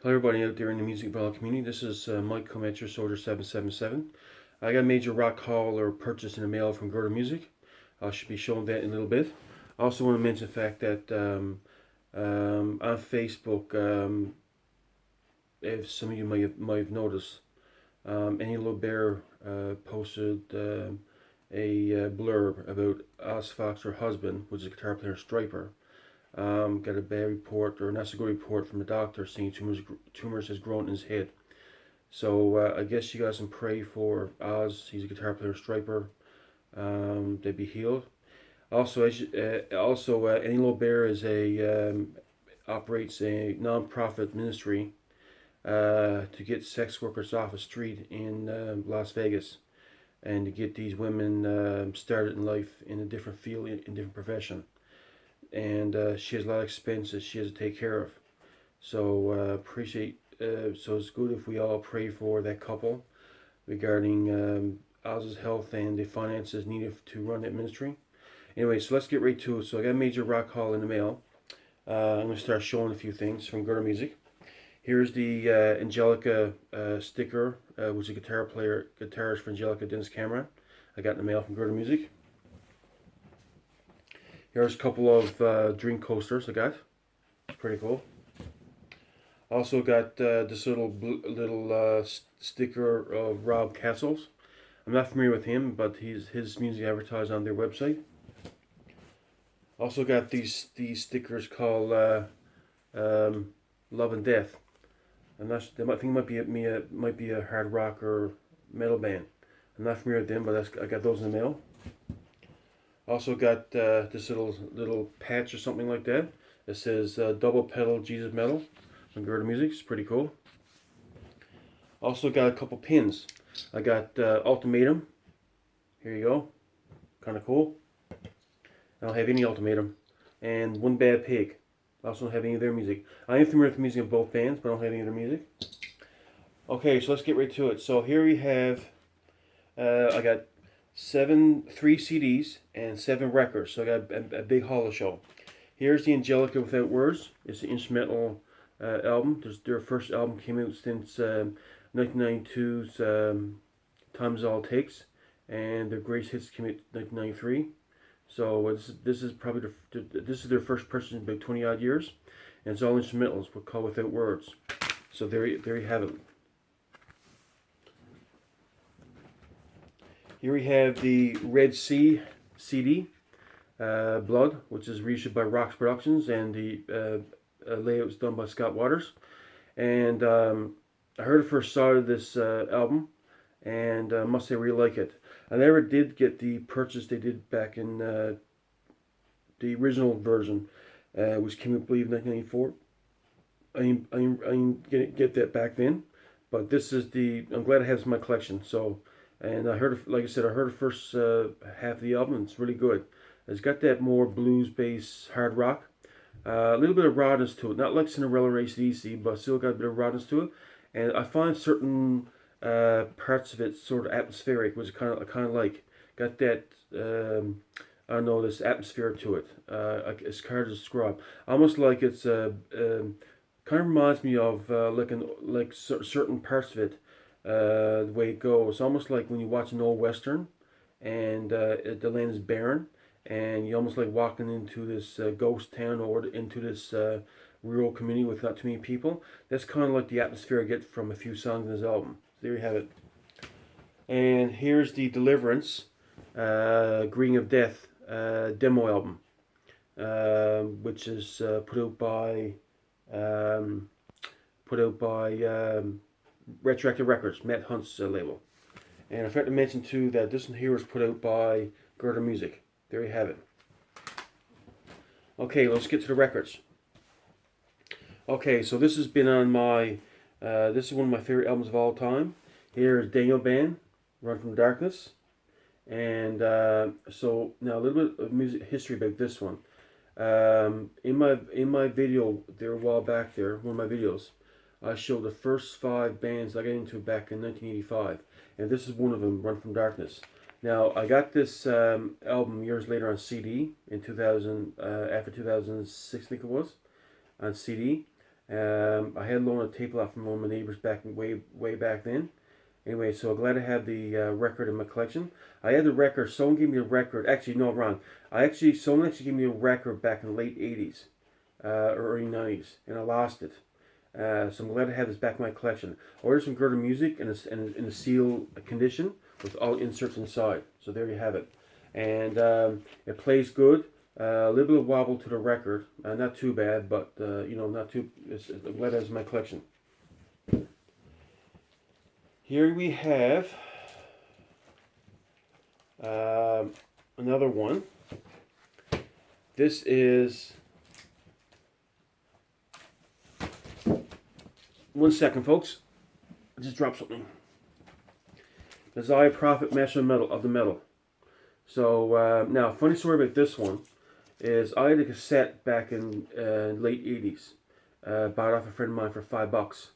Hello everybody out there in the music vinyl community. This is Mike Cometcher Soldier 777. I got a major rock haul or purchase in the mail from Girder Music. I should be showing that in a little bit. I also want to mention the fact that on Facebook, if some of you might have noticed, Any Little Bear posted a blurb about Oz Fox, her husband, which is a guitar player Striper. Got a bad report, or not so good report from the doctor saying tumors has grown in his head. So I guess you guys can pray for Oz. He's a guitar player, Striper. They'd be healed. Also, Any Little Bear is operates a non-profit ministry to get sex workers off the street in Las Vegas, and to get these women started in life in a different field, in a different profession. And she has a lot of expenses she has to take care of. So so it's good if we all pray for that couple regarding Oz's health and the finances needed to run that ministry. Anyway, so let's get right to it. So I got a major rock haul in the mail. I'm going to start showing a few things from Girder Music. Here's the Angelica sticker, which is a guitarist for Angelica, Dennis Cameron. I got in the mail from Girder Music. Here's a couple of drink coasters I got. Pretty cool. Also got this little sticker of Rob Castles. I'm not familiar with him, but his music advertised on their website. Also got these stickers called Love and Death. I think it might be a hard rock or metal band. I'm not familiar with them, but I got those in the mail. Also got this little patch or something like that. It says Double Pedal Jesus Metal from Girder Music. It's pretty cool. Also got a couple pins. I got Ultimatum. Here you go. Kind of cool. I don't have any Ultimatum. And One Bad Pig. I also don't have any of their music. I am familiar with the music of both bands, but I don't have any of their music. Okay, so let's get right to it. So here we have, I got 3 CDs and 7 records. So I got a big haul to show. Here's the Angelica Without Words. It's an instrumental album. Their first album came out since 1992's Time Is All It Takes, and their greatest hits came out in 1993. So this is probably this is their first purchase in about 20 odd years, and it's all instrumentals. We're called Without Words. So there you have it. Here we have the Red Sea CD, Blood, which is reissued by Roxx Productions, and the layout was done by Scott Waters. And I heard the first side of this album, and I must say I really like it. I never did get the purchase they did back in the original version, which came out, I believe, 1994. I didn't get that back then, but this is I'm glad I have this in my collection. So. And I heard, like I said, I heard the first half of the album. It's really good. It's got that more blues-based hard rock. A little bit of rawness to it. Not like Cinderella or AC/DC, but still got a bit of rawness to it. And I find certain parts of it sort of atmospheric, which I kind of like. Got that, I don't know, this atmosphere to it. It's hard to describe. Almost like it's, kind of reminds me of like certain parts of it. The way it goes, almost like when you watch an old western, and the land is barren, and you almost like walking into this ghost town or into this rural community with not too many people. That's kind of like the atmosphere I get from a few songs in this album. So there you have it. And here's the Deliverance, Green of Death demo album, which is put out by Retroactive Records, Matt Hunt's label. And I forgot to mention too that this one here was put out by Girder Music. There you have it. Okay, let's get to the records. Okay, so this has been on my, this is one of my favorite albums of all time. Here is Daniel Band, Run From Darkness. And so now a little bit of music history about this one. In my video there a while back there, one of my videos, I showed the first 5 bands I got into back in 1985, and this is one of them, Run From Darkness. Now, I got this album years later on CD in 2000, after 2006, I think it was, on CD, I had loaned a tape lot from one of my neighbors back way back then. Anyway, so glad to have the record in my collection. I had the record. Someone gave me a record. Actually, no, wrong. Someone actually gave me a record back in the late '80s or early '90s, and I lost it. So I'm glad to have this back in my collection. I ordered some Girder music in a seal condition with all inserts inside. So there you have it. And it plays good. A little bit of wobble to the record. Not too bad, but not too. I'm glad that's in my collection. Here we have another one. This is, one second folks, I just dropped something. Ozzy Prophet Master of the Metal. So now, funny story about this one is I had a cassette back in late 80s. Bought off a friend of mine for $5.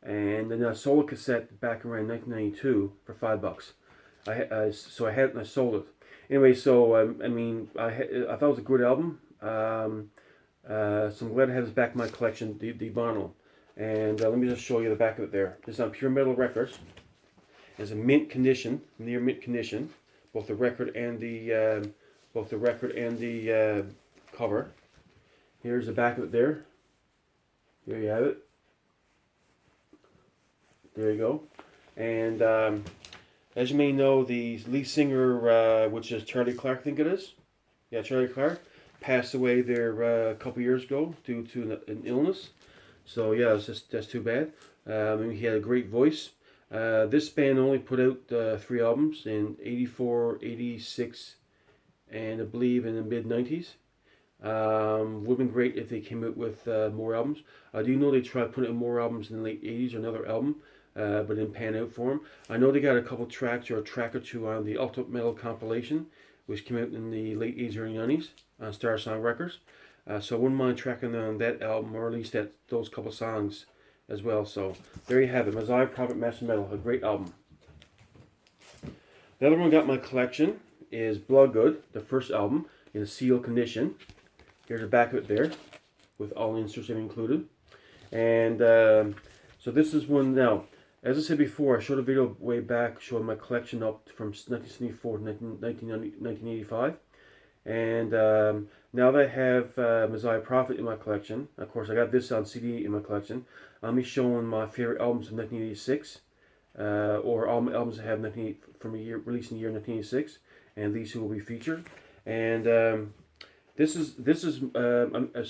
And then I sold a cassette back around 1992 for $5. So I had it and I sold it. Anyway, so I thought it was a good album. So I'm glad to have this back in my collection, the vinyl. And let me just show you the back of it there. This is on Pure Metal Records. It's a mint condition, near mint condition, both the record and the cover. Here's the back of it there. Here you have it. There you go. And as you may know, the lead singer, which is Charlie Clark, I think it is. Yeah, Charlie Clark passed away there a couple years ago due to an illness. So yeah, that's too bad. He had a great voice. This band only put out 3 albums in '84, '86, and I believe in the mid-90s. Would have been great if they came out with more albums. I do know they tried putting out more albums in the late '80s, or another album. But didn't pan out for them. I know they got a couple tracks or a track or two on the Ultimate Metal compilation, which came out in the late 80s, early 90s on Star Song Records. So I wouldn't mind tracking on that album, or at least those couple songs as well. So there you have it, Ozzy Prophet Master Metal, a great album. The other one I got in my collection is Bloodgood, the first album, in a sealed condition. Here's the back of it there, with all inserts included. And so this is one now. As I said before, I showed a video way back showing my collection up from 1974 to 1985. And now that I have Ozzy Prophet in my collection, of course I got this on CD in my collection, I'll be showing my favorite albums of 1986, or all my albums I have from released in the year 1986, and these two will be featured. And this is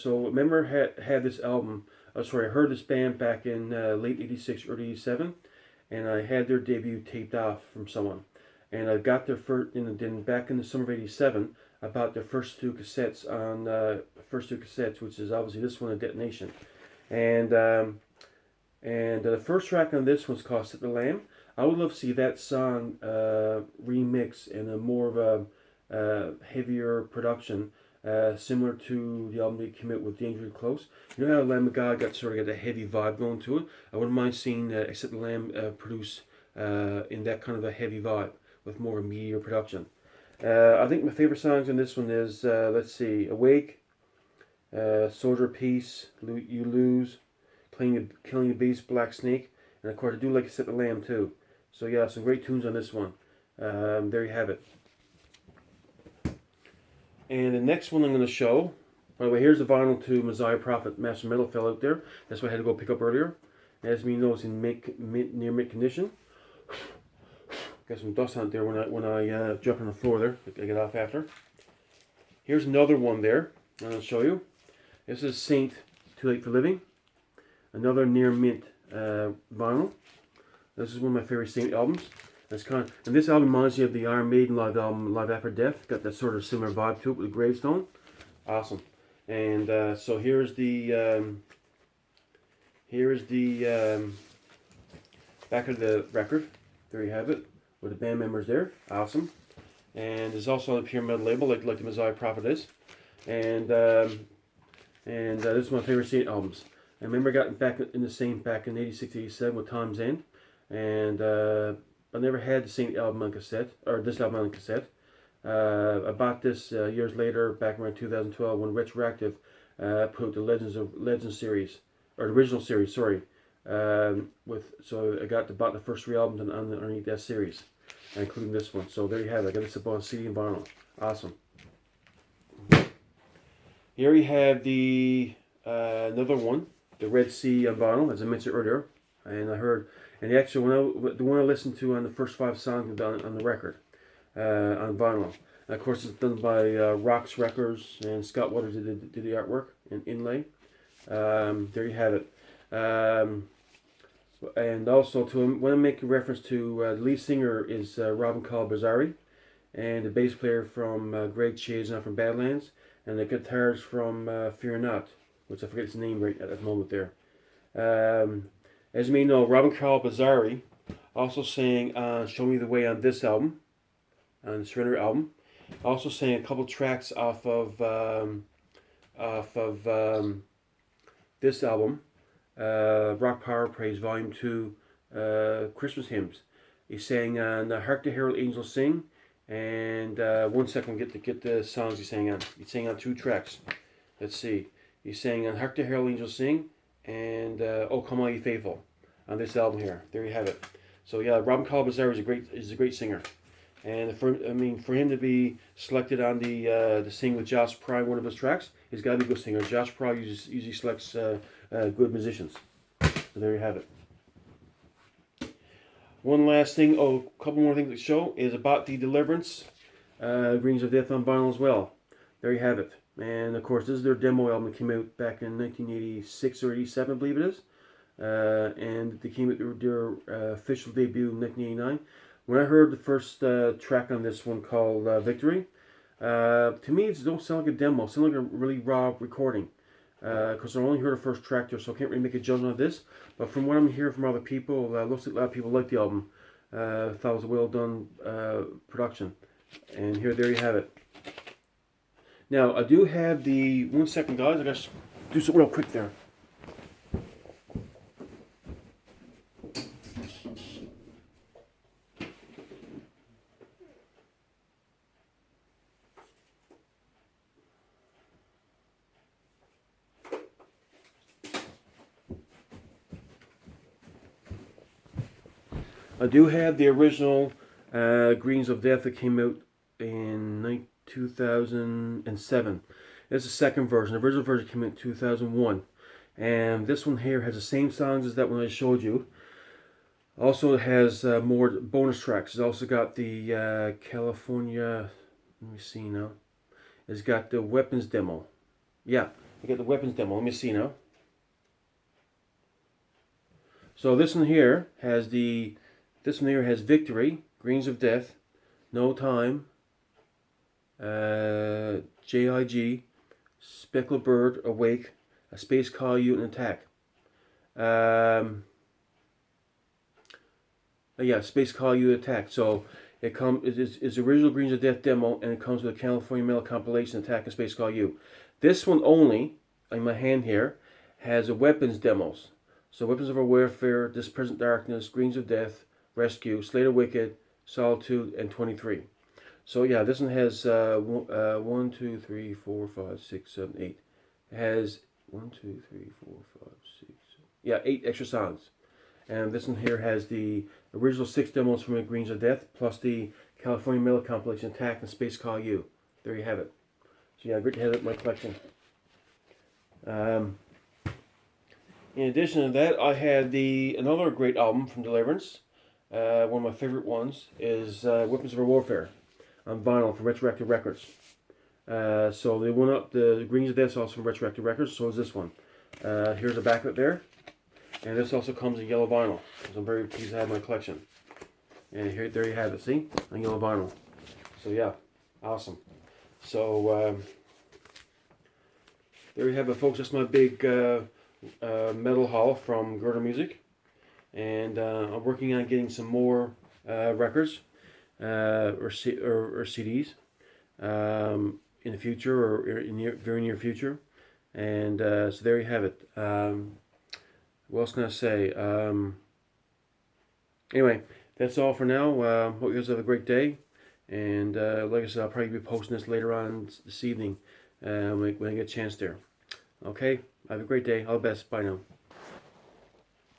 so remember had this album. I heard this band back in late '86, early '87, and I had their debut taped off from someone. And I got their first, then back in the summer of '87, I bought their first two cassettes, which is obviously this one, A Detonation. And the first track on this one's called Set the Lamb. I would love to see that song remix in a more of a heavier production. Similar to the album they came out with, Dangerously Close. You know how Lamb of God got a heavy vibe going to it? I wouldn't mind seeing Except the Lamb produce in that kind of a heavy vibe with more meatier production. I think my favorite songs on this one is, let's see, Awake, Soldier of Peace, You Lose, Killing the Beast, Black Snake, and of course I do like Except the Lamb too. So yeah, some great tunes on this one. There you have it. And the next one I'm going to show, by the way, here's the vinyl to Ozzy Prophet Master Metal fell out there. That's what I had to go pick up earlier. As you know, it's in near mint condition. Got some dust on it there when I jump on the floor there. I get off after. Here's another one there I'm going to show you. This is Saint, Too Late for Living. Another near mint vinyl. This is one of my favorite Saint albums. And this album reminds me of the Iron Maiden live album, Live After Death. Got that sort of similar vibe to it with the gravestone. Awesome. And so here's the back of the record. There you have it, with the band members there. Awesome. And it's also on the Pure Metal label, like the Ozzy Prophet is. And this is my favorite Saint albums. I remember I got back in the Saint back in '86, '87 with Time's End, and I never had the Saint album on cassette, or this album on cassette. I bought this years later, back around 2012, when Retroactive put out the Legends series, or the original series, sorry. So I got bought the first 3 albums underneath that series, including this one. So there you have it. I got this up on CD and vinyl. Awesome. Here we have the another one, the Red Sea on vinyl, as I mentioned earlier. And I heard, and the actual the one I listened to on the first 5 songs on the record, on vinyl. And of course, it's done by Roxx Records, and Scott Waters did the artwork and inlay. There you have it. And also, when I'm making reference to the lead singer is Robin Calabazari, and the bass player from Greg Chase and from Badlands, and the guitars from Fear Not, which I forget his name right at the moment there. As you may know, Robin Calabazari also sang "Show Me the Way" on this album, on the Surrender album. Also sang a couple tracks off of this album, Rock Power Praise Volume 2, Christmas Hymns. He sang on Hark the Herald Angels Sing, and one second, get the songs he sang on. He sang on 2 tracks. Let's see. He sang on Hark the Herald Angels Sing and Oh Come All Ye Faithful on this album here. There you have it. So yeah, Robin Calabazari is a great singer. And for him to be selected on the Sing with Josh Pry, one of his tracks, he's got to be a good singer. Josh Pry usually selects good musicians. So there you have it. One last thing, a couple more things to show is about the Deliverance, Greens of Death on vinyl as well. There you have it. And of course, this is their demo album that came out back in 1986 or 87, I believe it is. And they came out their official debut in 1989. When I heard the first track on this one called Victory, to me it don't sound like a demo. It sounds like a really raw recording. Because I only heard the first track there, so I can't really make a judgment on this. But from what I'm hearing from other people, looks like a lot of people like the album. Thought it was a well done production. And there you have it. Now, I do have the, one second guys, I gotta do something real quick there. I do have the original Greens of Death that came out in 2007. It's the second version. The original version came out in 2001. And this one here has the same songs as that one I showed you. Also, it has more bonus tracks. It's also got the California, let me see now. It's got the Weapons demo. Yeah, I got the Weapons demo. Let me see now. So this one here has Victory, Greens of Death, No Time, JIG, Speckled Bird, Awake, A Space Call You, and Attack. Yeah, Space Call You, Attack. So it's original Greens of Death demo, and it comes with a California Metal compilation, Attack and Space Call You. This one only, in my hand here, has a Weapons demos. So Weapons of Our Warfare, This Present Darkness, Greens of Death, Rescue, Slay the Wicked, Solitude, and 23. So yeah, this one has 1, 2, 3, 4, 5, 6, 7, 8. It has 1, 2, 3, 4, 5, 6, 7. Yeah, 8 extra songs. And this one here has the original 6 demos from Greens of Death, plus the California Metal compilation, Attack and Space Call You. There you have it. So yeah, great to have it in my collection. In addition to that, I had another great album from Deliverance. One of my favorite ones is Weapons of Our Warfare on vinyl from Retroactive Records. So they went up the Greens of Death also from Retroactive Records, so is this one. Here's the back of it there. And this also comes in yellow vinyl, so I'm very pleased to have in my collection. And there you have it, see? On yellow vinyl. So yeah, awesome. So there you have it, folks. That's my big metal haul from Girder Music. And I'm working on getting some more records or CDs in the future or in the very near future. And so there you have it. What else can I say? Anyway, that's all for now. Hope you guys have a great day. And like I said, I'll probably be posting this later on this evening when I get a chance there. Okay, have a great day. All the best. Bye now.